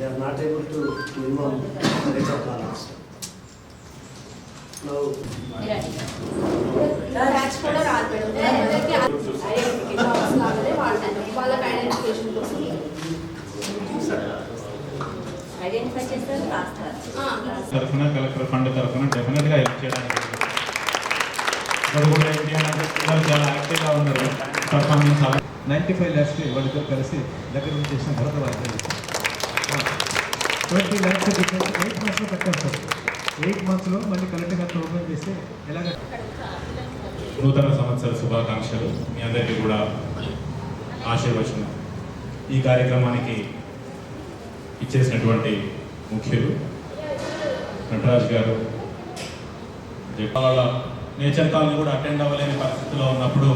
are not able to minimum rate of balance. Now, batch కూడా రాదు madam. Identification అవసరం వాడతాను వాళ్ళకి ఐడెంటిఫికేషన్ కోసం ఐడెంటిఫై చేస్తారు తరఫున కలెక్టర్ ఫండ్ తరఫున డెఫినెట్గా హెల్ప్ చేయడానికి కూడా ఏంటి అంటే పిల్లలు చాలా యాక్టివ్గా ఉన్నారు. పర్ఫార్మెన్స్ 95 lakhs వాళ్ళతో కలిసి దగ్గర నుంచి చేసిన భరత వార్తలు 20 lakhs 8 monthsలో కట్టారు సార్. 8 monthsలో మళ్ళీ కలెక్టర్ గారితో ఓపెన్ చేస్తే ఎలాగ. నూతన సంవత్సర శుభాకాంక్షలు మీ అందరికీ కూడా ఆశీర్వచనం. ఈ కార్యక్రమానికి ఇచ్చేసినటువంటి ముఖ్యులు నటరాజ్ గారు, వాళ్ళ నేచర్ కాలనీ కూడా అటెండ్ అవ్వలేని పరిస్థితిలో ఉన్నప్పుడు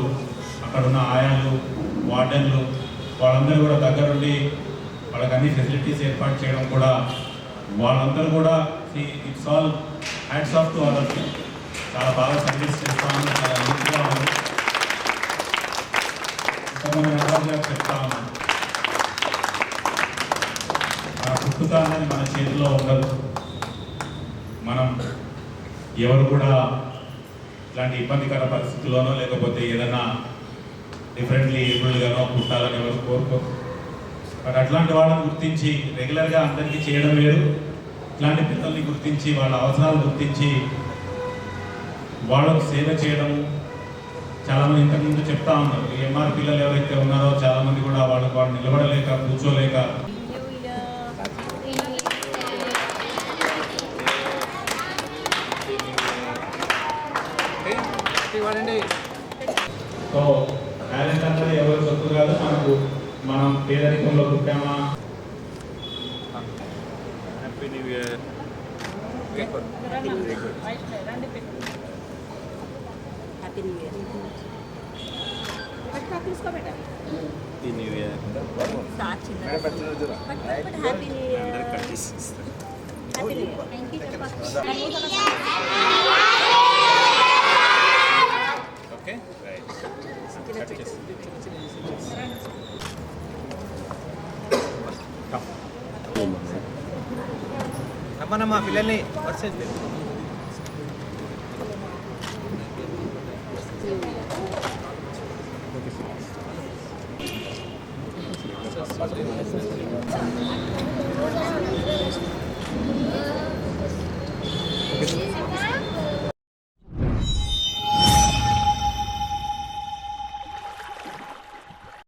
అక్కడ ఉన్న ఆయాలు, వార్డెన్లు వాళ్ళందరూ కూడా దగ్గరుండి వాళ్ళకి అన్ని ఫెసిలిటీస్ ఏర్పాటు చేయడం కూడా వాళ్ళందరూ కూడా it's all hats off to all. చాలా బాగా సర్వీస్ చేస్తా ఉన్నారు, చాలా నీట్గా ఉంది. ఇంతమంది నటరాజు గారు చెప్తా ఉన్నాను, మన పుట్టుక అనేది మన చేతిలో ఉండదు. మనం ఎవరు కూడా ఇలాంటి ఇబ్బందికర పరిస్థితుల్లోనో లేకపోతే ఏదైనా డిఫరెంట్లీ ఏబుల్డ్గానో పుట్టాలని ఎవరు కోరుకోరు. బట్ అట్లాంటి వాళ్ళని గుర్తించి రెగ్యులర్గా అందరికీ చేయడం వేరు, ఇట్లాంటి పిల్లల్ని గుర్తించి వాళ్ళ అవసరాలు గుర్తించి వాళ్ళకు సేవ చేయడము. చాలామంది ఇంతకుముందు చెప్తా ఉన్నారు, ఈ ఎంఆర్ పిల్లలు ఎవరైతే ఉన్నారో చాలామంది కూడా వాళ్ళు నిలబడలేక కూర్చోలేక సో టాలెంట్ అనేది ఎవరు సొత్తు కాదు. మనం పేదరికంలో పుట్టామా. Happy new year. Happy new year. Happy new year. Happy new year. అందరికి కట్టేసి happy new year. Thank you. Okay right. Cut చేసి రమ్మనమ్మా పిల్లల్ని వర్సెస్ ఓకే